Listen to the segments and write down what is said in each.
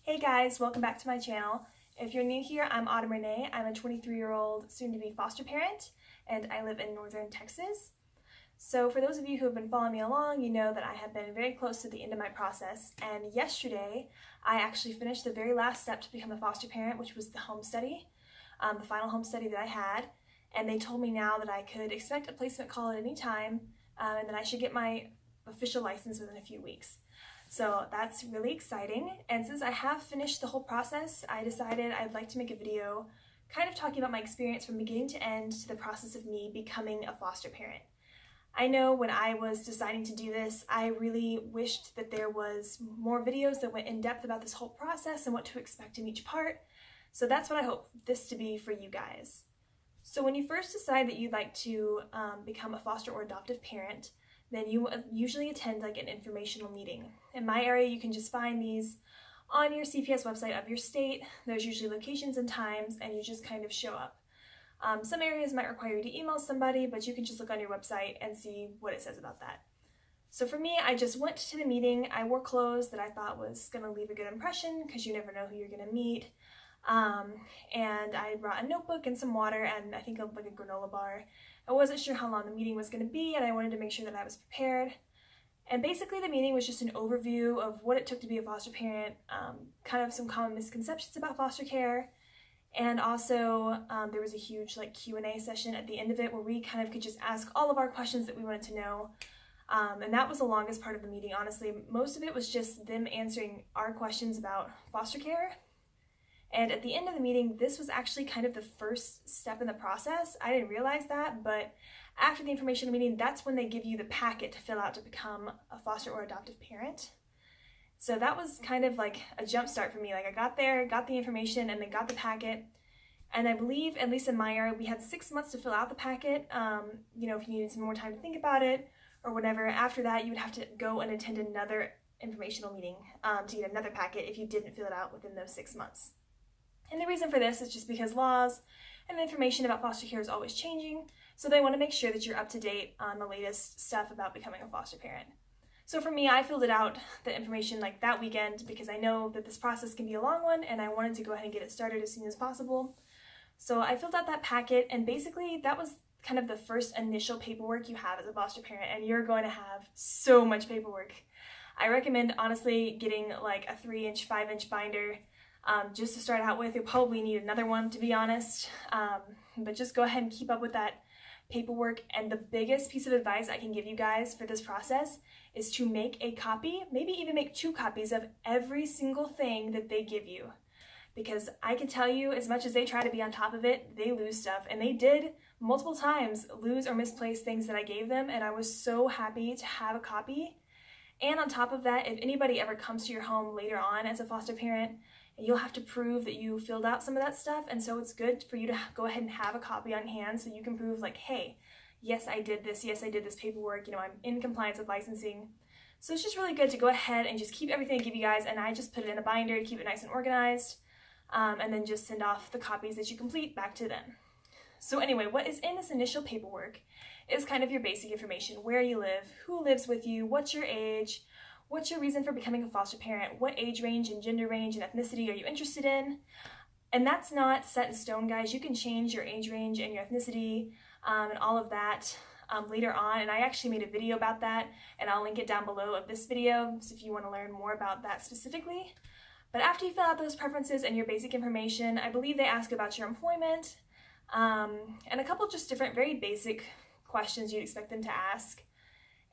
Hey guys, welcome back to my channel. If you're new here, I'm Autumn Renee. I'm a 23-year-old soon-to-be foster parent, and I live in northern Texas. So for those of you who have been following me along, you know that I have been very close to the end of my process, and yesterday I actually finished the very last step to become a foster parent, which was the home study, the final home study that I had, and they told me now that I could expect a placement call at any time, and that I should get my official license within a few weeks. So that's really exciting, and since I have finished the whole process, I decided I'd like to make a video kind of talking about my experience from beginning to end to the process of me becoming a foster parent. I know when I was deciding to do this, I really wished that there was more videos that went in depth about this whole process and what to expect in each part, so that's what I hope this to be for you guys. So when you first decide that you'd like to become a foster or adoptive parent, then you usually attend like an informational meeting. In my area, you can just find these on your CPS website of your state. There's usually locations and times, and you just kind of show up. Some areas might require you to email somebody, but you can just look on your website and see what it says about that. So for me, I just went to the meeting. I wore clothes that I thought was going to leave a good impression because you never know who you're going to meet. And I brought a notebook and some water and I think like a granola bar. I wasn't sure how long the meeting was going to be, and I wanted to make sure that I was prepared. And basically the meeting was just an overview of what it took to be a foster parent, kind of some common misconceptions about foster care, and also there was a huge like Q&A session at the end of it where we kind of could just ask all of our questions that we wanted to know. And that was the longest part of the meeting, honestly. Most of it was just them answering our questions about foster care. And at the end of the meeting, this was actually kind of the first step in the process. I didn't realize that, but after the informational meeting, that's when they give you the packet to fill out to become a foster or adoptive parent. So that was kind of like a jump start for me. Like I got there, got the information, and then got the packet. And I believe, at least in my area, we had 6 months to fill out the packet. If you needed some more time to think about it or whatever, after that, you would have to go and attend another informational meeting to get another packet if you didn't fill it out within those 6 months. And the reason for this is just because laws and information about foster care is always changing, so they want to make sure that you're up to date on the latest stuff about becoming a foster parent. So for me, I filled it out, the information, like that weekend because I know that this process can be a long one and I wanted to go ahead and get it started as soon as possible. So I filled out that packet, and basically that was kind of the first initial paperwork you have as a foster parent, and you're going to have so much paperwork. I recommend honestly getting like a 3-inch, 5-inch binder just to start out with. You'll probably need another one, to be honest, but just go ahead and keep up with that paperwork. And the biggest piece of advice I can give you guys for this process is to make a copy, maybe even make 2 copies of every single thing that they give you. Because I can tell you, as much as they try to be on top of it, they lose stuff. And they did multiple times lose or misplace things that I gave them, and I was so happy to have a copy. And on top of that, if anybody ever comes to your home later on as a foster parent, you'll have to prove that you filled out some of that stuff, and so it's good for you to go ahead and have a copy on hand so you can prove like, hey, yes, I did this paperwork, I'm in compliance with licensing. So it's just really good to go ahead and just keep everything I give you guys, and I just put it in a binder to keep it nice and organized, and then just send off the copies that you complete back to them. So anyway, what is in this initial paperwork is kind of your basic information: where you live, who lives with you, what's your age, what's your reason for becoming a foster parent, what age range and gender range and ethnicity are you interested in. And that's not set in stone, guys. You can change your age range and your ethnicity and all of that later on, and I actually made a video about that, and I'll link it down below of this video so if you want to learn more about that specifically. But after you fill out those preferences and your basic information, I believe they ask about your employment and a couple just different very basic questions you'd expect them to ask.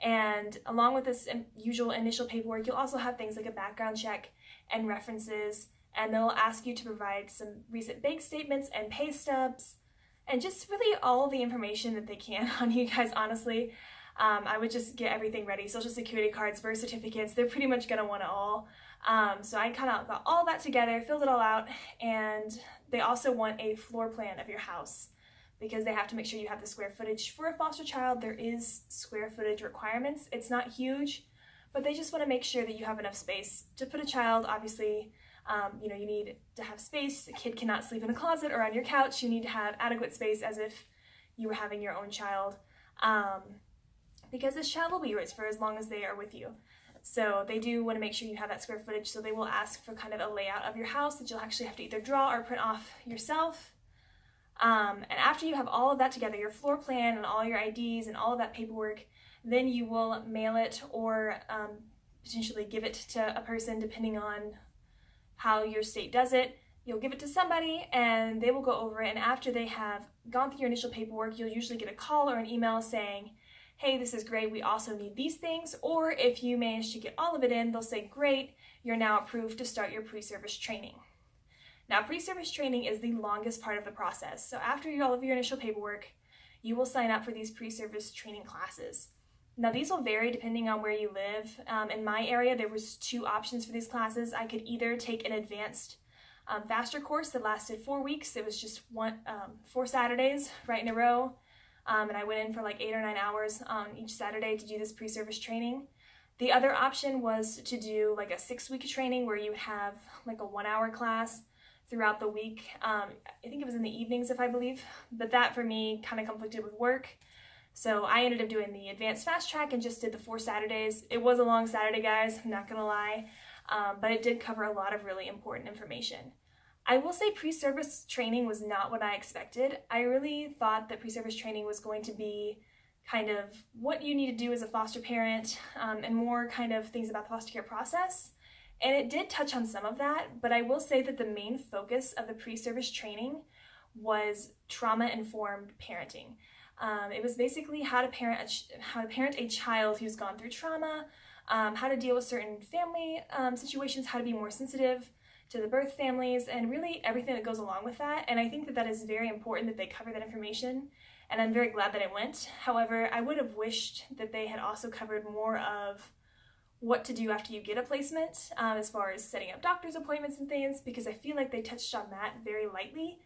And along with this usual initial paperwork, you'll also have things like a background check and references, and they'll ask you to provide some recent bank statements and pay stubs, and just really all the information that they can on you guys, honestly. I would just get everything ready: social security cards, birth certificates. They're pretty much going to want it all. So I kind of got all that together, filled it all out, and they also want a floor plan of your house because they have to make sure you have the square footage. For a foster child, there is square footage requirements. It's not huge, but they just want to make sure that you have enough space to put a child. Obviously, you need to have space. A kid cannot sleep in a closet or on your couch. You need to have adequate space as if you were having your own child, because this child will be yours for as long as they are with you. So they do want to make sure you have that square footage, so they will ask for kind of a layout of your house that you'll actually have to either draw or print off yourself. And after you have all of that together, your floor plan and all your IDs and all of that paperwork, then you will mail it or potentially give it to a person depending on how your state does it. You'll give it to somebody and they will go over it, and after they have gone through your initial paperwork, you'll usually get a call or an email saying, hey, this is great, we also need these things. Or if you manage to get all of it in, they'll say, great, you're now approved to start your pre-service training. Now, pre-service training is the longest part of the process. So after all of your initial paperwork, you will sign up for these pre-service training classes. Now, these will vary depending on where you live. In my area, there was 2 options for these classes. I could either take an advanced faster course that lasted 4 weeks. It was just 4 Saturdays right in a row. And I went in for like 8 or 9 hours on each Saturday to do this pre-service training. The other option was to do like a 6-week training where you would have like a 1-hour class throughout the week. I think it was in the evenings, if I believe, but that for me kind of conflicted with work. So I ended up doing the advanced fast track and just did the 4 Saturdays. It was a long Saturday, guys, I'm not gonna lie, but it did cover a lot of really important information. I will say pre-service training was not what I expected. I really thought that pre-service training was going to be kind of what you need to do as a foster parent and more kind of things about the foster care process. And it did touch on some of that, but I will say that the main focus of the pre-service training was trauma-informed parenting. It was basically how to parent a child who's gone through trauma, how to deal with certain family situations, how to be more sensitive to the birth families, and really everything that goes along with that. And I think that that is very important that they cover that information, and I'm very glad that it went. However, I would have wished that they had also covered more of what to do after you get a placement, as far as setting up doctor's appointments and things, because I feel like they touched on that very lightly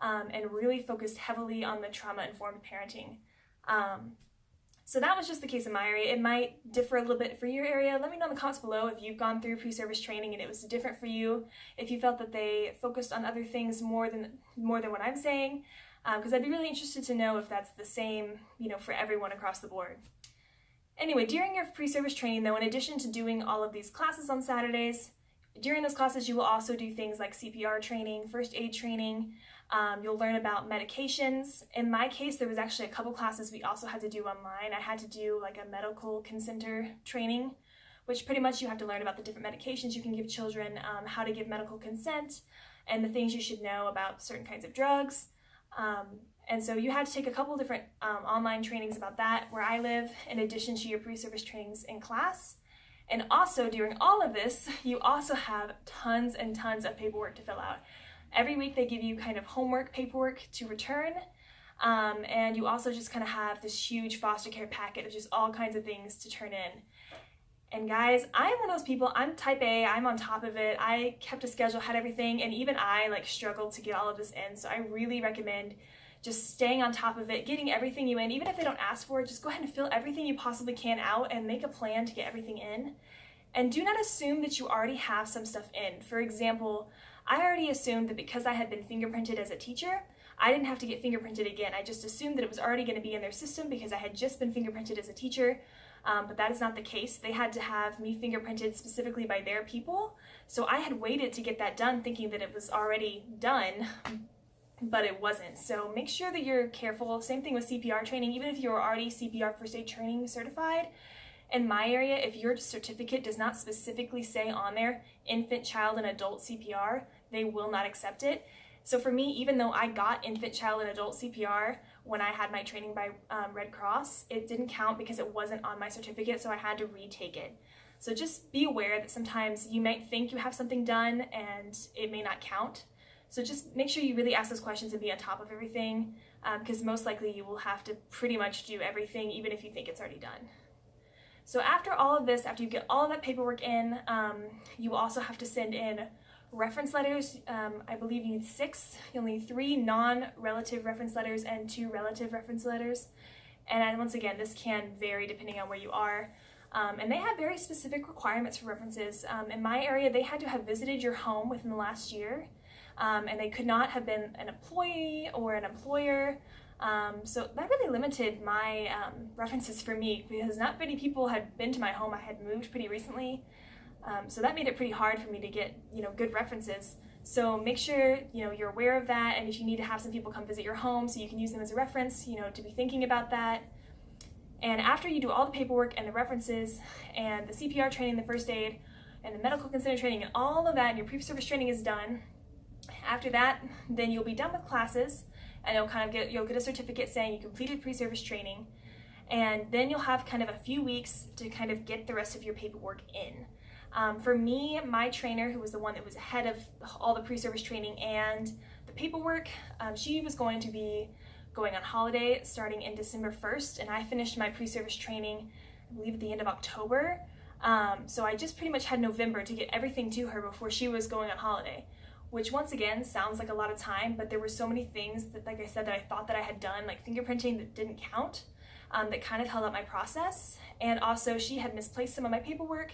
and really focused heavily on the trauma-informed parenting. So that was just the case in my area. It might differ a little bit for your area. Let me know in the comments below if you've gone through pre-service training and it was different for you, if you felt that they focused on other things more than what I'm saying, because I'd be really interested to know if that's the same, for everyone across the board. Anyway, during your pre-service training, though, in addition to doing all of these classes on Saturdays, during those classes you will also do things like CPR training, first aid training. You'll learn about medications. In my case, there was actually a couple classes we also had to do online. I had to do like a medical consenter training, which pretty much you have to learn about the different medications you can give children, how to give medical consent, and the things you should know about certain kinds of drugs. And so you had to take a couple different online trainings about that where I live, in addition to your pre-service trainings in class. And also during all of this, you also have tons and tons of paperwork to fill out. Every week they give you kind of homework paperwork to return, and you also just kind of have this huge foster care packet of just all kinds of things to turn in. And guys, I'm one of those people, I'm type A, I'm on top of it. I kept a schedule, had everything, and even I struggled to get all of this in. So I really recommend just staying on top of it, getting everything you in. Even if they don't ask for it, just go ahead and fill everything you possibly can out and make a plan to get everything in. And do not assume that you already have some stuff in. For example, I already assumed that because I had been fingerprinted as a teacher, I didn't have to get fingerprinted again. I just assumed that it was already going to be in their system because I had just been fingerprinted as a teacher, but that is not the case. They had to have me fingerprinted specifically by their people, so I had waited to get that done thinking that it was already done, but it wasn't. So make sure that you're careful. Same thing with CPR training. Even if you're already CPR first aid training certified, in my area, if your certificate does not specifically say on there infant, child, and adult CPR, they will not accept it. So for me, even though I got infant, child, and adult CPR when I had my training by Red Cross, it didn't count because it wasn't on my certificate, so I had to retake it. So just be aware that sometimes you might think you have something done and it may not count. So just make sure you really ask those questions and be on top of everything, because most likely you will have to pretty much do everything even if you think it's already done. So after all of this, after you get all of that paperwork in, you will also have to send in reference letters. I believe you need 6. You'll need 3 non-relative reference letters and 2 relative reference letters. And once again, this can vary depending on where you are. And they have very specific requirements for references. In my area, they had to have visited your home within the last year, and they could not have been an employee or an employer. So that really limited my references for me, because not many people had been to my home. I had moved pretty recently, so that made it pretty hard for me to get, good references. So make sure, you're aware of that, and if you need to have some people come visit your home so you can use them as a reference, to be thinking about that. And after you do all the paperwork and the references and the CPR training, the first aid, and the medical consent training, and all of that, and your pre-service training is done, after that, then you'll be done with classes, and you'll get a certificate saying you completed pre-service training, and then you'll have kind of a few weeks to kind of get the rest of your paperwork in. For me, my trainer, who was the one that was ahead of all the pre-service training and the paperwork, she was going to be going on holiday starting in December 1st, and I finished my pre-service training, I believe, at the end of October. So I just pretty much had November to get everything to her before she was going on holiday, which once again sounds like a lot of time, but there were so many things that, like I said, that I thought that I had done, like fingerprinting, that didn't count, that kind of held up my process. And also she had misplaced some of my paperwork,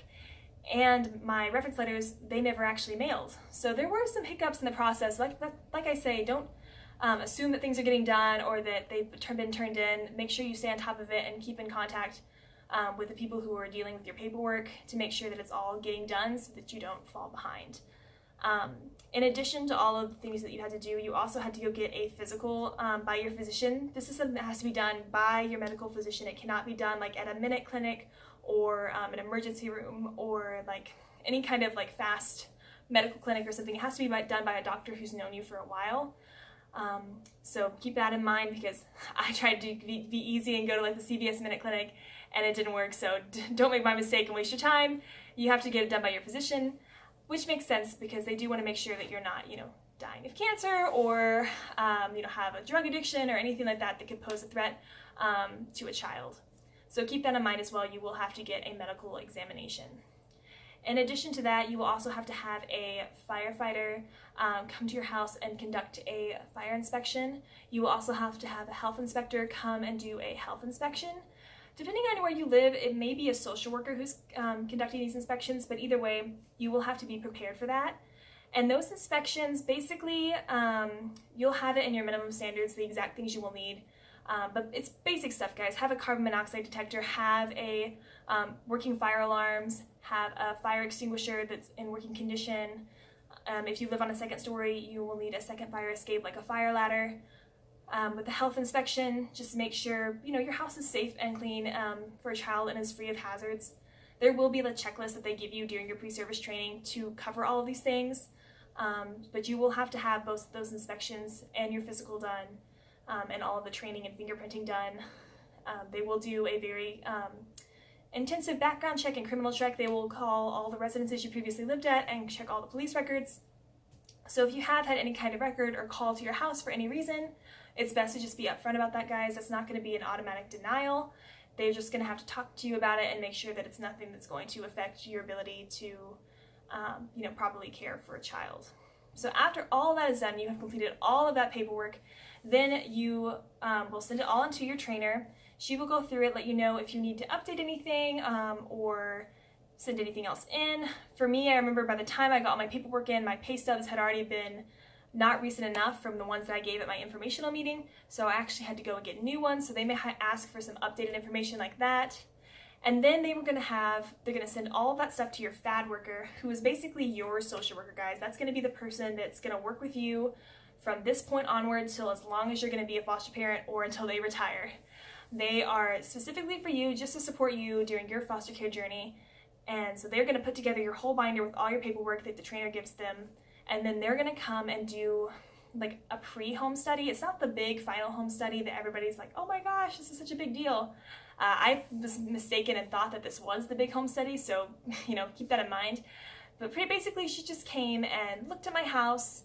and my reference letters, they never actually mailed. So there were some hiccups in the process. Like I say, don't assume that things are getting done or that they've been turned in. Make sure you stay on top of it and keep in contact with the people who are dealing with your paperwork to make sure that it's all getting done so that you don't fall behind. In addition to all of the things that you had to do, you also had to go get a physical by your physician. This is something that has to be done by your medical physician. It cannot be done like at a minute clinic or an emergency room or like any kind of like fast medical clinic or something. It has to be done by a doctor who's known you for a while. So keep that in mind, because I tried to be easy and go to like the CVS Minute Clinic and it didn't work. So don't make my mistake and waste your time. You have to get it done by your physician, which makes sense because they do want to make sure that you're not, dying of cancer or, have a drug addiction or anything like that that could pose a threat to a child. So keep that in mind as well. You will have to get a medical examination. In addition to that, you will also have to have a firefighter come to your house and conduct a fire inspection. You will also have to have a health inspector come and do a health inspection. Depending on where you live, it may be a social worker who's conducting these inspections, but either way, you will have to be prepared for that. And those inspections, basically, you'll have it in your minimum standards, the exact things you will need. But it's basic stuff, guys. Have a carbon monoxide detector, have a working fire alarms, have a fire extinguisher that's in working condition. If you live on a second story, you will need a second fire escape like a fire ladder. With the health inspection, just make sure your house is safe and clean for a child and is free of hazards. There will be a checklist that they give you during your pre-service training to cover all of these things, but you will have to have both those inspections and your physical done. And all of the training and fingerprinting done. They will do a very intensive background check and criminal check. They will call all the residences you previously lived at and check all the police records. So if you have had any kind of record or call to your house for any reason, it's best to just be upfront about that, guys. That's not going to be an automatic denial. They're just going to have to talk to you about it and make sure that it's nothing that's going to affect your ability to properly care for a child. So after all of that is done, you have completed all of that paperwork, then you will send it all into your trainer. She will go through it, let you know if you need to update anything or send anything else in. For me, I remember by the time I got all my paperwork in, my pay stubs had already been not recent enough from the ones that I gave at my informational meeting, so I actually had to go and get new ones, so they may ask for some updated information like that. And then they're going to send all of that stuff to your FAD worker, who is basically your social worker, guys. That's going to be the person that's going to work with you from this point onward till as long as you're going to be a foster parent or until they retire. They are specifically for you, just to support you during your foster care journey. And so they're going to put together your whole binder with all your paperwork that the trainer gives them. And then they're going to come and do like a pre-home study. It's not the big final home study that everybody's like, oh my gosh, this is such a big deal. I was mistaken and thought that this was the big home study, so keep that in mind. But basically, she just came and looked at my house.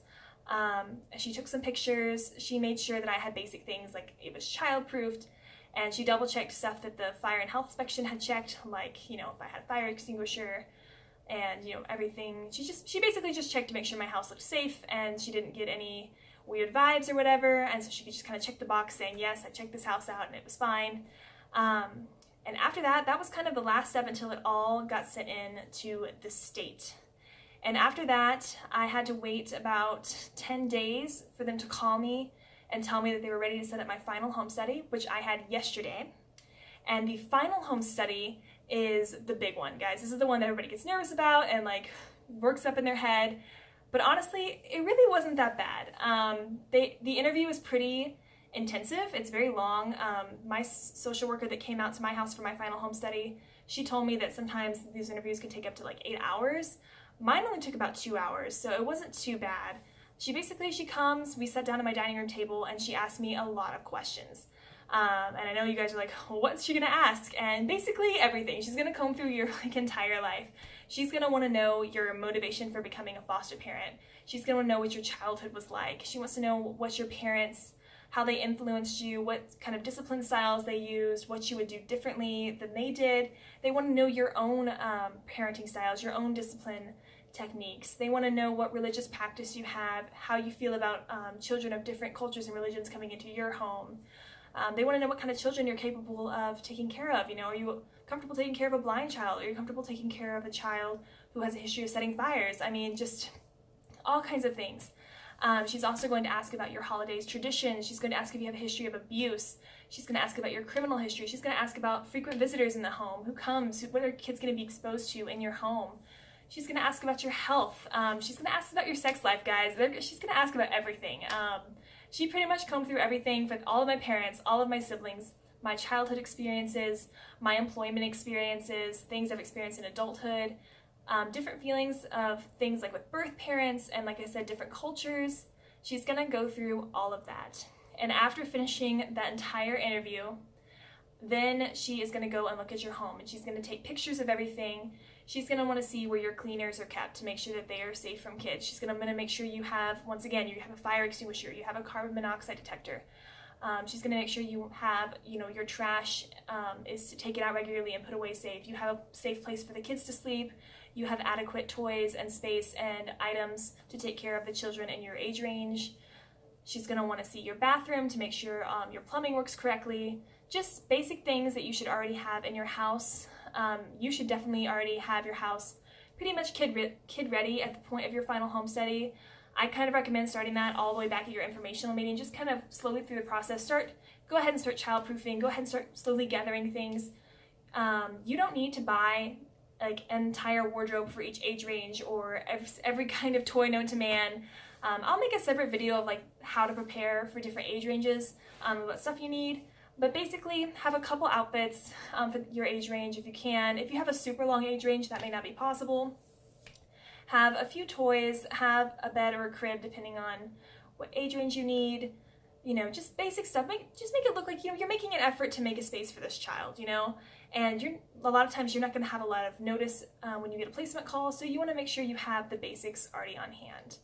She took some pictures. She made sure that I had basic things like it was child-proofed, and she double-checked stuff that the fire and health inspection had checked, like if I had a fire extinguisher and everything. She basically just checked to make sure my house looked safe and she didn't get any weird vibes or whatever, and so she could just kind of check the box saying, yes, I checked this house out and it was fine. And after that was kind of the last step until it all got sent in to the state. And after that, I had to wait about 10 days for them to call me and tell me that they were ready to set up my final home study, which I had yesterday. And the final home study is the big one, guys. This is the one that everybody gets nervous about and like works up in their head. But honestly, it really wasn't that bad. The interview was pretty intensive. It's very long. My social worker that came out to my house for my final home study, she told me that sometimes these interviews could take up to like 8 hours. Mine only took about 2 hours, so it wasn't too bad. She comes, we sat down at my dining room table, and she asked me a lot of questions. And I know you guys are like, well, what's she gonna ask? And basically everything. She's gonna comb through your like entire life. She's gonna wanna know your motivation for becoming a foster parent. She's gonna wanna know what your childhood was like. She wants to know what your parents, how they influenced you, what kind of discipline styles they used, what you would do differently than they did. They wanna know your own parenting styles, your own discipline techniques. They want to know what religious practice you have, how you feel about children of different cultures and religions coming into your home. They want to know what kind of children you're capable of taking care of. You know, are you comfortable taking care of a blind child? Are you comfortable taking care of a child who has a history of setting fires? I mean, just all kinds of things. She's also going to ask about your holidays, traditions. She's going to ask if you have a history of abuse. She's going to ask about your criminal history. She's going to ask about frequent visitors in the home. Who comes? What are kids going to be exposed to in your home? She's going to ask about your health. She's going to ask about your sex life, guys. She's going to ask about everything. She pretty much combed through everything for all of my parents, all of my siblings, my childhood experiences, my employment experiences, things I've experienced in adulthood, different feelings of things like with birth parents, and like I said, different cultures. She's going to go through all of that. And after finishing that entire interview, then she is going to go and look at your home, and she's going to take pictures of everything. She's going to want to see where your cleaners are kept to make sure that they are safe from kids. She's going to make sure you have, once again, you have a fire extinguisher, you have a carbon monoxide detector. She's going to make sure you have, your trash is to take it out regularly and put away safe. You have a safe place for the kids to sleep. You have adequate toys and space and items to take care of the children in your age range. She's going to want to see your bathroom to make sure your plumbing works correctly. Just basic things that you should already have in your house. You should definitely already have your house pretty much kid ready at the point of your final home study. I kind of recommend starting that all the way back at your informational meeting, just kind of slowly through the process. Go ahead and start childproofing, go ahead and start slowly gathering things. You don't need to buy like an entire wardrobe for each age range or every kind of toy known to man. I'll make a separate video of like how to prepare for different age ranges, what stuff you need. But basically, have a couple outfits for your age range if you can. If you have a super long age range, that may not be possible. Have a few toys, have a bed or a crib depending on what age range you need. Just basic stuff. Just make it look like you're making an effort to make a space for this child, And a lot of times you're not going to have a lot of notice when you get a placement call, so you want to make sure you have the basics already on hand.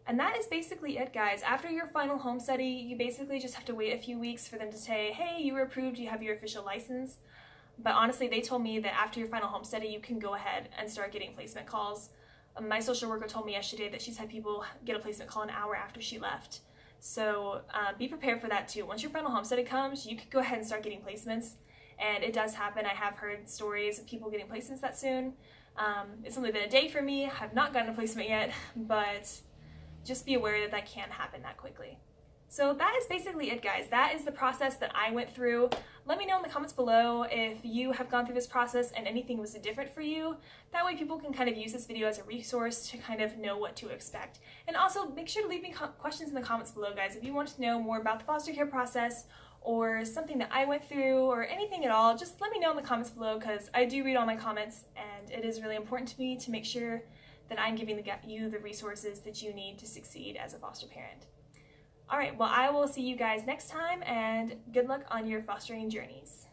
And that is basically it, guys. After your final home study, you basically just have to wait a few weeks for them to say, hey, you were approved, you have your official license. But honestly, they told me that after your final home study, you can go ahead and start getting placement calls. My social worker told me yesterday that she's had people get a placement call an hour after she left. So be prepared for that too. Once your final home study comes, you can go ahead and start getting placements. And it does happen. I have heard stories of people getting placements that soon. It's only been a day for me. I have not gotten a placement yet, but just be aware that can happen that quickly. So that is basically it, guys. That is the process that I went through. Let me know in the comments below if you have gone through this process and anything was different for you. That way people can kind of use this video as a resource to kind of know what to expect. And also make sure to leave me questions in the comments below, guys. If you want to know more about the foster care process or something that I went through or anything at all, just let me know in the comments below, because I do read all my comments and it is really important to me to make sure that I'm giving you the resources that you need to succeed as a foster parent. All right, well, I will see you guys next time, and good luck on your fostering journeys.